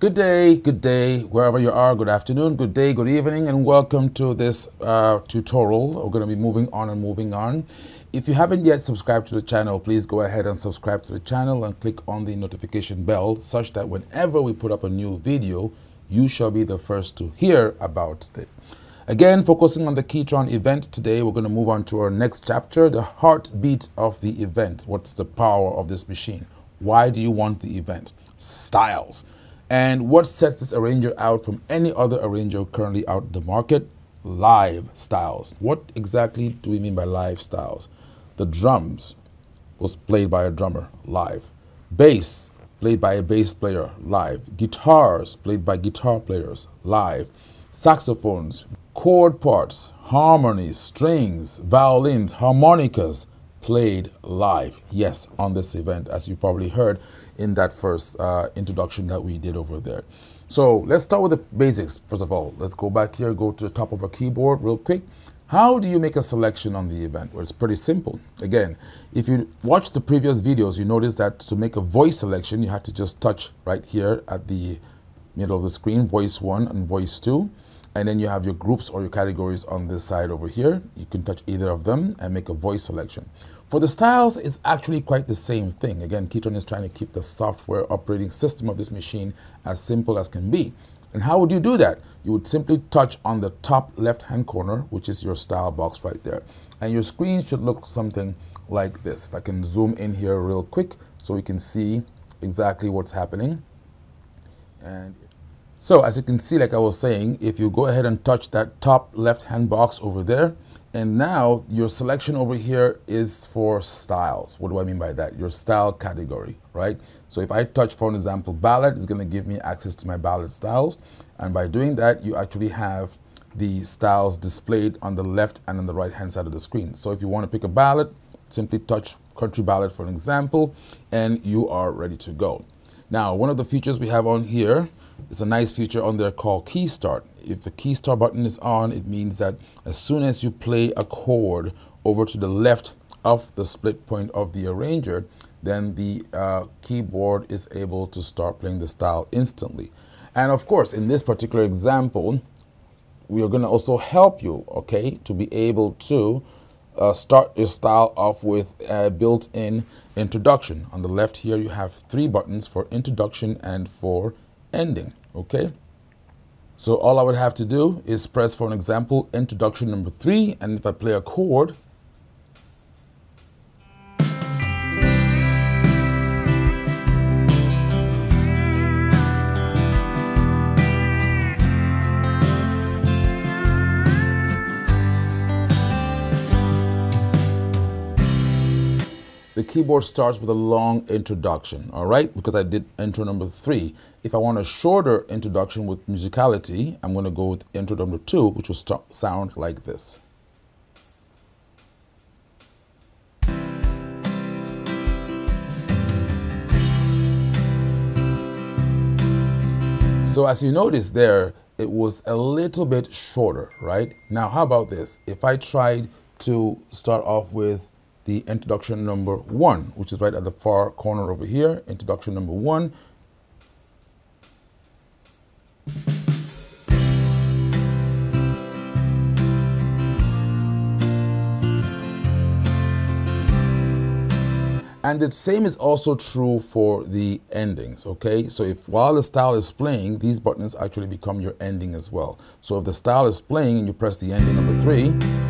Good day, wherever you are. Good afternoon, good day, good evening, and welcome to this tutorial. We're going to be moving on. If you haven't yet subscribed to the channel, please go ahead and subscribe to the channel and click on the notification bell such that whenever we put up a new video, you shall be the first to hear about it. Again, focusing on the KETRON event today, we're going to move on to our next chapter, the heartbeat of the event. What's the power of this machine? Why do you want the event? Styles. And what sets this arranger out from any other arranger currently out in the market? Live styles. What exactly do we mean by live styles? The drums was played by a drummer, live. Bass, played by a bass player, live. Guitars, played by guitar players, live. Saxophones, chord parts, harmonies, strings, violins, harmonicas, played live, yes, on this event, as you probably heard in that first introduction that we did over there. So let's start with the basics. First of all, let's go back here, go to the top of our keyboard real quick. How do you make a selection on the event? Well, it's pretty simple. Again, if you watch the previous videos, you notice that to make a voice selection, you have to just touch right here at the middle of the screen, voice 1 and voice 2. And then you have your groups or your categories on this side over here. You can touch either of them and make a voice selection. For the styles, it's actually quite the same thing. Again, KETRON is trying to keep the software operating system of this machine as simple as can be. And how would you do that? You would simply touch on the top left-hand corner, which is your style box right there. And your screen should look something like this. If I can zoom in here real quick so we can see exactly what's happening. And so as you can see, like I was saying, if you go ahead and touch that top left-hand box over there, and now your selection over here is for styles. What do I mean by that? Your style category, right? So if I touch, for an example, ballad, it's going to give me access to my ballad styles. And by doing that, you actually have the styles displayed on the left and on the right-hand side of the screen. So if you want to pick a ballad, simply touch country ballad, for an example, and you are ready to go. Now, one of the features we have on here, it's a nice feature on there called Key Start. If the Key Start button is on, it means that as soon as you play a chord over to the left of the split point of the arranger, then the keyboard is able to start playing the style instantly. And of course, in this particular example, we are going to also help you, okay, to be able to start your style off with a built-in introduction. On the left here, you have 3 buttons for introduction and for ending, okay? So all I would have to do is press, for an example, introduction number 3, and if I play a chord, the keyboard starts with a long introduction, all right? Because I did intro number 3. If I want a shorter introduction with musicality, I'm going to go with intro number 2, which will sound like this. So as you notice there, it was a little bit shorter, right? Now, how about this? If I tried to start off with the introduction number 1, which is right at the far corner over here, introduction number 1. And the same is also true for the endings, okay? So if while the style is playing, these buttons actually become your ending as well. So if the style is playing and you press the ending number 3,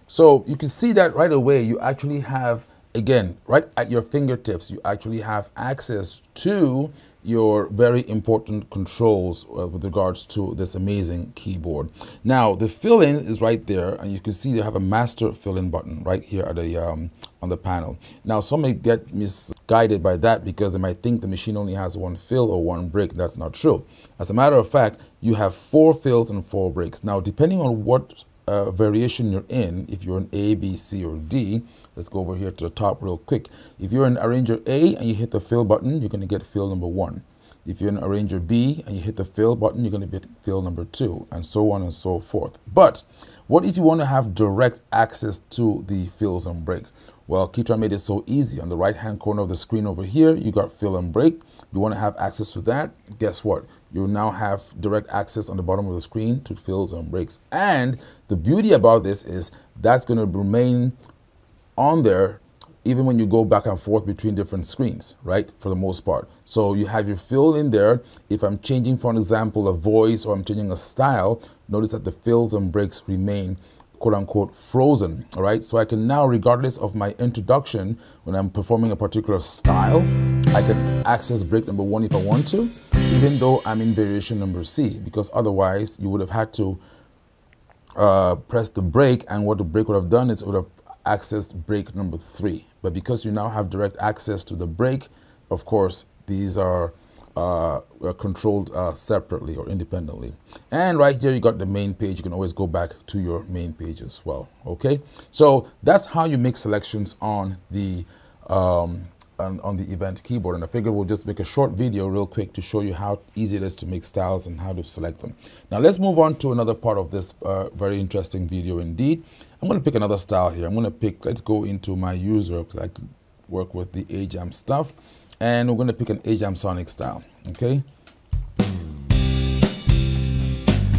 so you can see that right away, you actually have, again, right at your fingertips, you actually have access to your very important controls with regards to this amazing keyboard. Now, the fill-in is right there, and you can see you have a master fill-in button right here at the, on the panel. Now, some may get misguided by that because they might think the machine only has 1 fill or 1 break. That's not true. As a matter of fact, you have 4 fills and 4 breaks. Now, depending on what variation you're in, if you're in A, B, C, or D, let's go over here to the top real quick. If you're in arranger A and you hit the fill button, you're going to get fill number 1. If you're in arranger B and you hit the fill button, you're going to get fill number 2, and so on and so forth. But what if you want to have direct access to the fills and break? Well, KETRON made it so easy. On the right-hand corner of the screen over here, you got fill and break. You want to have access to that. Guess what? You now have direct access on the bottom of the screen to fills and breaks. And the beauty about this is that's going to remain on there even when you go back and forth between different screens, right? For the most part. So you have your fill in there. If I'm changing, for an example, a voice, or I'm changing a style, notice that the fills and breaks remain quote unquote frozen. All right, so I can now, regardless of my introduction, when I'm performing a particular style, I can access break number 1 if I want to, even though I'm in variation number C, because otherwise you would have had to press the break, and what the break would have done is it would have accessed break number 3. But because you now have direct access to the break, of course, these are controlled separately or independently. And right here you got the main page. You can always go back to your main page as well. Okay, so that's how you make selections on the event keyboard. And I figured we'll just make a short video real quick to show you how easy it is to make styles and how to select them. Now let's move on to another part of this very interesting video indeed. I'm going to pick another style here. I'm going to pick, let's go into my user, because I can work with the AJAM stuff. And we're going to pick an AJAM Sonic style, okay?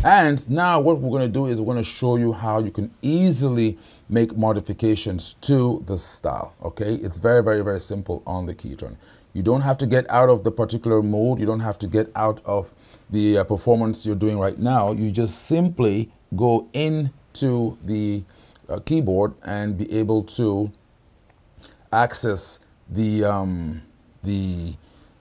And now what we're going to do is we're going to show you how you can easily make modifications to the style, okay? It's very, very, very simple on the KETRON. You don't have to get out of the particular mode. You don't have to get out of the performance you're doing right now. You just simply go into the keyboard and be able to access the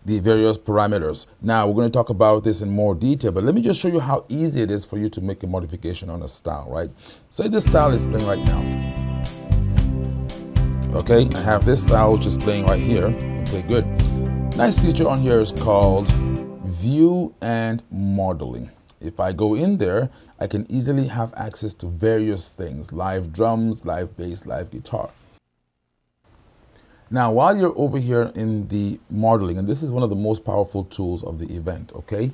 various parameters. Now we're going to talk about this in more detail, but let me just show you how easy it is for you to make a modification on a style, right? Say this style is playing right now. Okay, I have this style which is playing right here. Okay, good. Nice feature on here is called View and Modeling. If I go in there, I can easily have access to various things: live drums, live bass, live guitar. Now, while you're over here in the modeling, and this is one of the most powerful tools of the event, okay?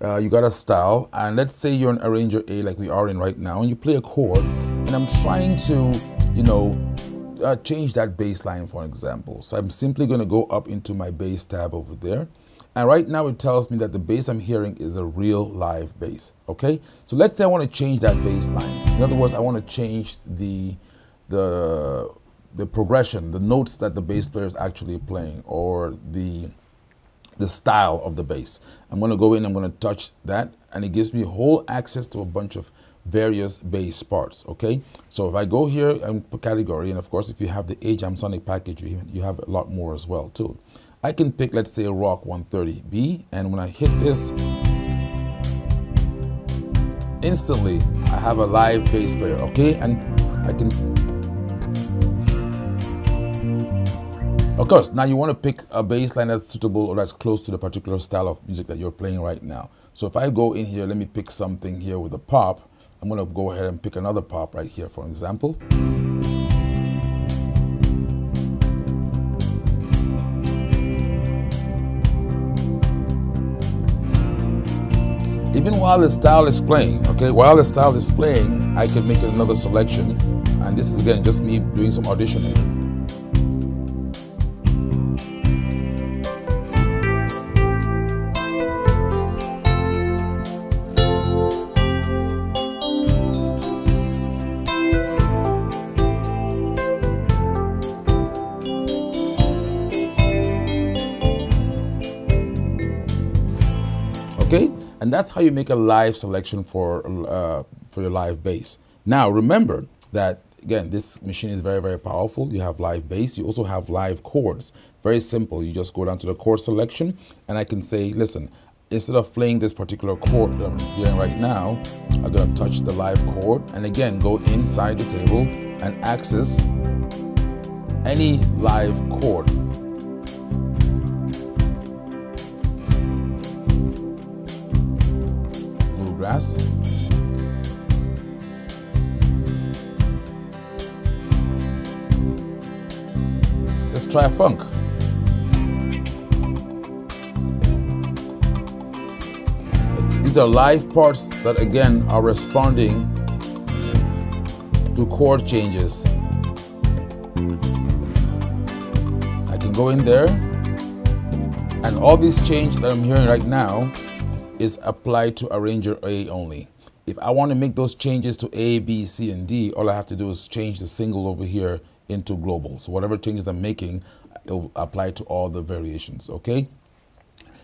You got a style, and let's say you're in arranger A like we are in right now, and you play a chord, and I'm trying to, you know, change that bass line, for example. So I'm simply going to go up into my bass tab over there. And right now it tells me that the bass I'm hearing is a real live bass, okay? So let's say I want to change that bass line. In other words, I want to change the progression, the notes that the bass player is actually playing, or the style of the bass. I'm going to go in, I'm going to touch that, and it gives me whole access to a bunch of various bass parts, okay? So if I go here and put category, and of course if you have the AJAM Sonic package, you have a lot more as well too. I can pick, let's say, Rock 130B, and when I hit this, instantly I have a live bass player, okay? And I can, of course, now you want to pick a bass line that's suitable or that's close to the particular style of music that you're playing right now. So if I go in here, let me pick something here with a pop. I'm going to go ahead and pick another pop right here, for example. Even while the style is playing, okay, while the style is playing, I can make another selection. And this is, again, just me doing some auditioning. Okay, and that's how you make a live selection for your live bass. Now remember that, again, this machine is very, very powerful. You have live bass. You also have live chords. Very simple. You just go down to the chord selection, and I can say, listen, instead of playing this particular chord that I'm hearing right now, I'm going to touch the live chord, and again, go inside the table and access any live chord. Bluegrass. try a funk. These are live parts that again are responding to chord changes. I can go in there, and all this change that I'm hearing right now is applied to arranger A only. If I want to make those changes to A, B, C, and D, all I have to do is change the single over here into global. So whatever changes I'm making, it will apply to all the variations, okay?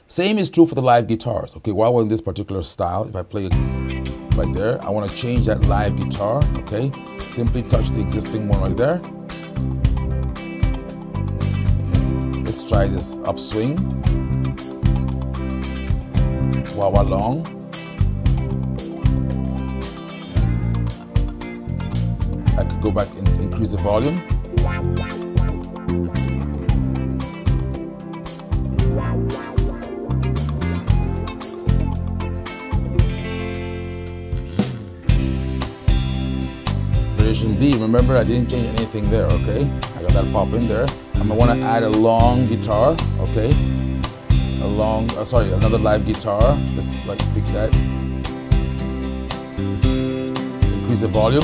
Same is true for the live guitars, okay? While we're in this particular style, if I play it right there, I want to change that live guitar, okay? Simply touch the existing one right there. Let's try this upswing. Wah wah long. I could go back and increase the volume. Variation B, remember I didn't change anything there, okay? I got that pop in there. I'm gonna wanna add a long guitar, okay? Another live guitar. Let's like pick that. Increase the volume.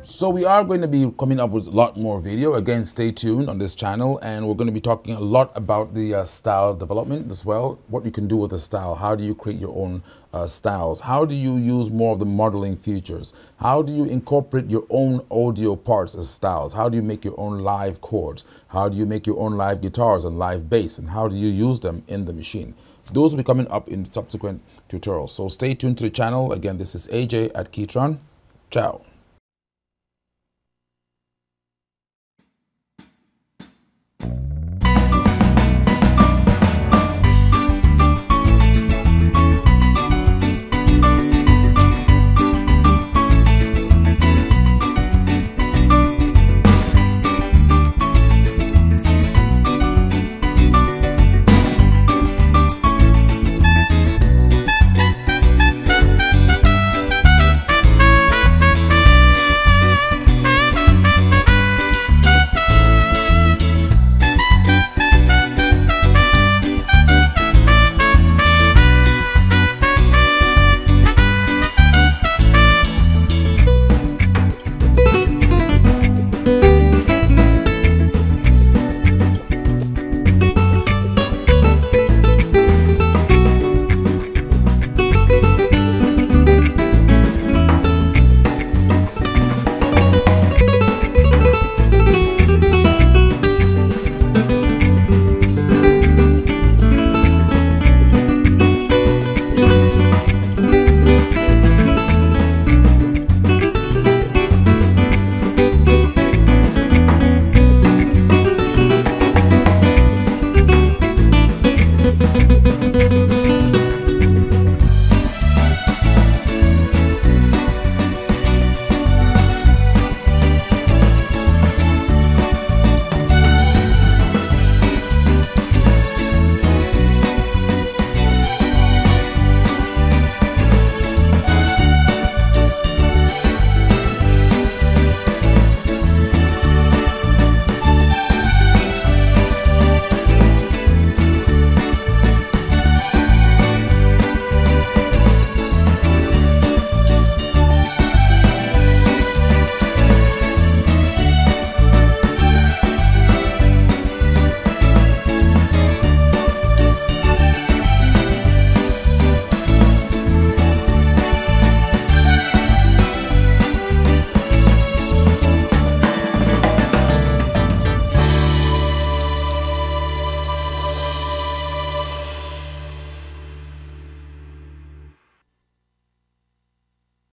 So we are going to be coming up with a lot more video. Again, stay tuned on this channel, and we're going to be talking a lot about the style development as well. What you can do with a style. How do you create your own styles? How do you use more of the modeling features? How do you incorporate your own audio parts as styles? How do you make your own live chords? How do you make your own live guitars and live bass? And how do you use them in the machine? Those will be coming up in subsequent tutorials. So stay tuned to the channel. Again, this is AJ at KETRON. Ciao.